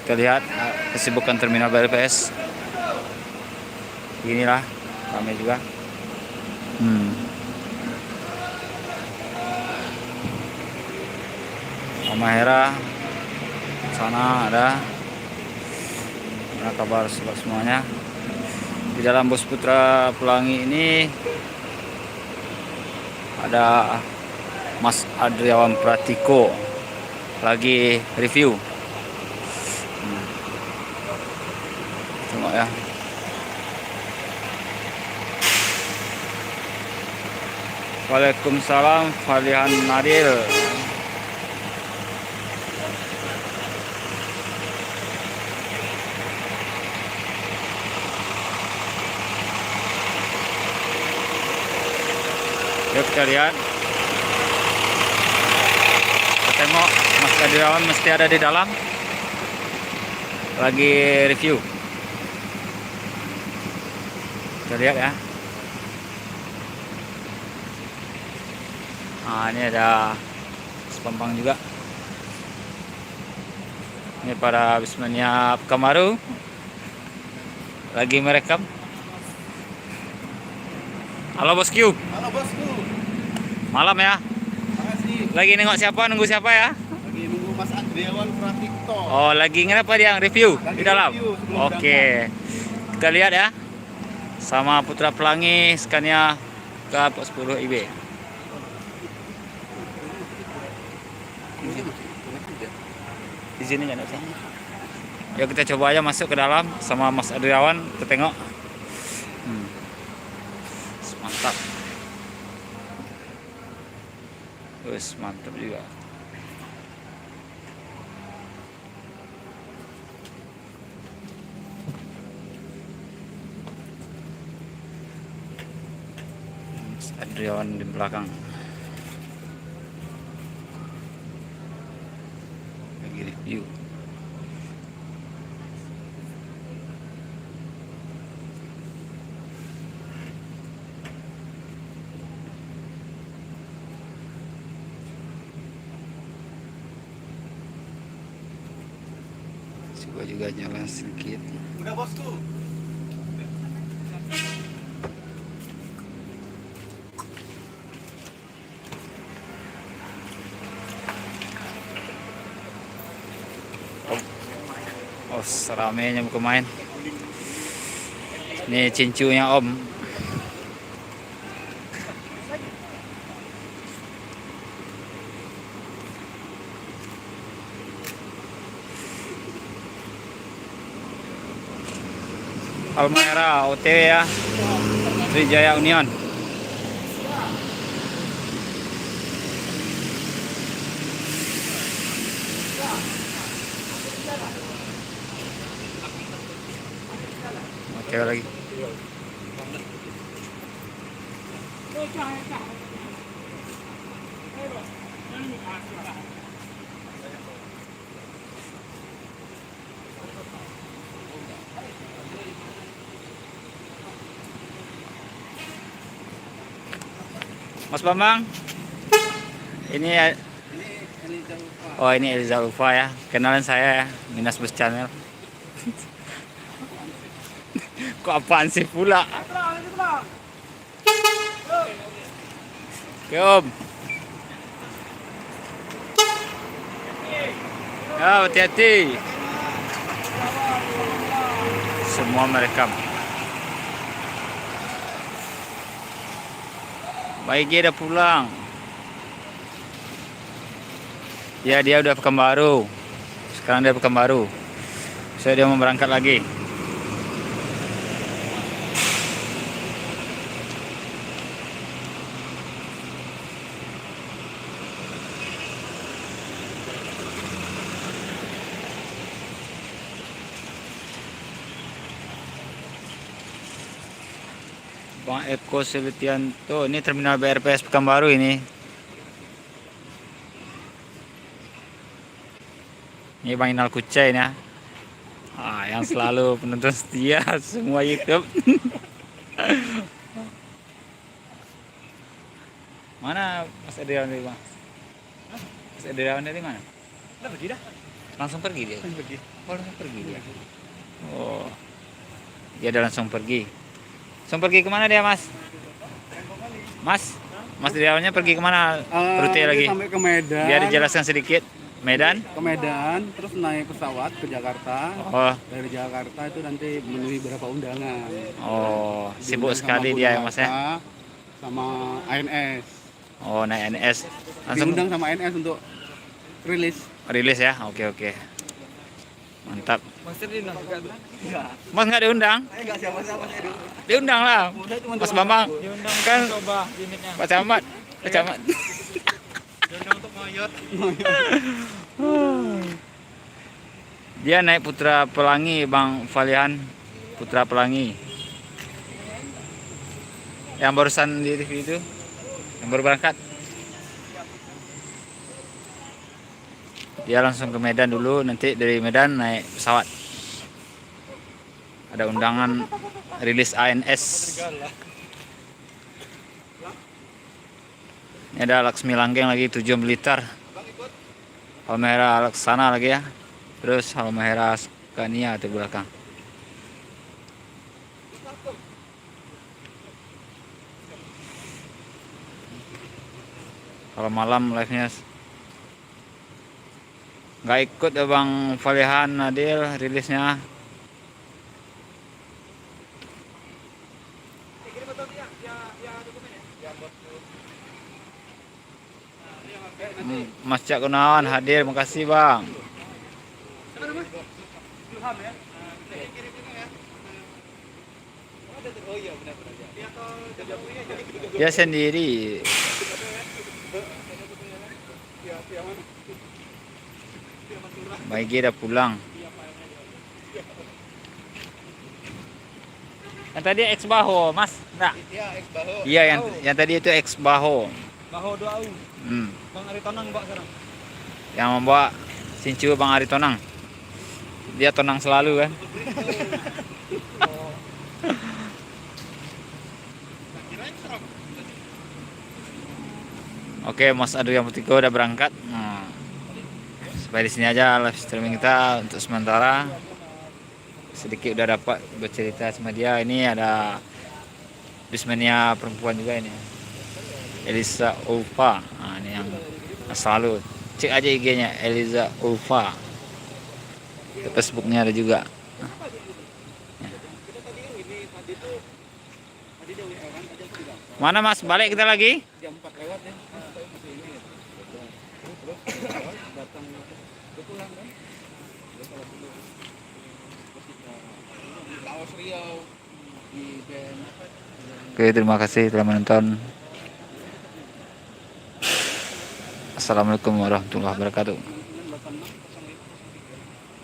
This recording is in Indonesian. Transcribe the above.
Kita lihat kesibukan terminal BRPS. Inilah ramai juga. Mama Hera sana ada. Nah, kabar semuanya. Di dalam bus Putra Pelangi ini ada Mas Adriawan Pratiko lagi review. Tengok ya. Waalaikumsalam Falihan Nadil. Yuk kita lihat. Kita tengok Mas Adriawan mesti ada di dalam lagi review. Kita lihat ya. Nah, ini ada Sepampang juga. Ini para bismania Pekanbaru lagi merekam. Halo bosku. Halo bosku. Malam ya. Makasih. Lagi nengok siapa? Nunggu siapa ya? Lagi nunggu Mas Adriawan Pratiko. Oh, lagi ngapa dia review Lagi di dalam? review sebelum Oke. Kita lihat ya. Sama Putra Pelangi Scania K10 IB. Di sini nggak ada. Yuk kita coba aja masuk ke dalam sama Mas Adriawan, kita tengok. Mantap. Terus mantap juga. Mas Adriawan di belakang. Lagi review. Coba juga jalan sedikit. Udah bosku. Oh, seramainya mau main. Ini cincunya Om. Almera OTW ya. Sriwijaya Union. Oke lagi. Mas Bambang, ini oh ini Eliza Ulfa ya, kenalan saya ya, Minas Bus Channel. Kok apaan sih pula? Oke Om. Ya hati-hati. Semua merekam. Baik dia udah pulang. Ya dia udah Pekanbaru. Sekarang dia Pekanbaru. Dia mau berangkat lagi. Bang Eko Silitianto, ini terminal BRPS Pekanbaru ini. Ini Bang Inal Kucai ya. Yang selalu penonton setia semua YouTube. Mana Mas Adriawan dari Mas? Mas Adriawan dari mana? Udah pergi dah. Langsung pergi dia. Pergi. Oh, langsung pergi dia. Oh. Dia udah langsung pergi. Langsung pergi kemana dia, Mas? Mas? Mas Driawannya pergi kemana? Rute Dia lagi. sampai ke Medan. Biar dijelaskan sedikit. Medan? Ke Medan, terus naik pesawat ke Jakarta. Oh. Dari Jakarta itu nanti memenuhi beberapa undangan. Oh, sibuk Diundang sekali sama dia ya, Bunda Mas ya. Ata, sama ANS. Oh, naik NS. Langsung Diundang sama ANS untuk rilis. rilis ya. Oke, oke. Mantap. Mas diundang juga tuh? Enggak. Mas nggak diundang? Saya enggak siapa-siapa saya Diundang lah. Mas Bambang. diundang Kan coba unitnya. Pak Camat. Pak Camat. Diundang untuk ngoyot. Dia naik Putra Pelangi, Bang Valian. Putra Pelangi. Yang barusan di TV itu. Yang baru berangkat. Dia langsung ke Medan dulu, nanti dari Medan naik pesawat. Ada undangan rilis ANS. Ini ada Laksmi Langgeng lagi 7 militer. Halmahera Laksana lagi ya. Terus Halmahera Scania di belakang. Kalau malam live-nya nggak ikut ya Bang Falihan Nadil rilisnya. Mas Cak Gunawan hadir, makasih Bang. Dia sendiri. Baigi udah pulang. Yang tadi X Baho, Mas. Enggak. Iya, X Baho. Iya, yang tadi itu X Baho. Baho 2U. Hmm. Bang Ari Tonang bawa sekarang. Yang membawa Sincu Bang Ari Tonang. Dia tonang selalu kan. Oke, Mas Adu yang Putiko udah berangkat. Nah, sampai di sini aja live streaming kita untuk sementara. Sedikit udah dapat bercerita sama dia. Ini ada bismania perempuan juga ini. Elisa Ulfa. Nah, ini yang selalu cek aja IG-nya Elisa Ulfa. Facebooknya ada juga. Mana Mas? Balik kita lagi? Jam 4 lewat ya. Datang pulang kan? Laos Riau di band. Oke, terima kasih telah menonton. Assalamualaikum warahmatullahi wabarakatuh.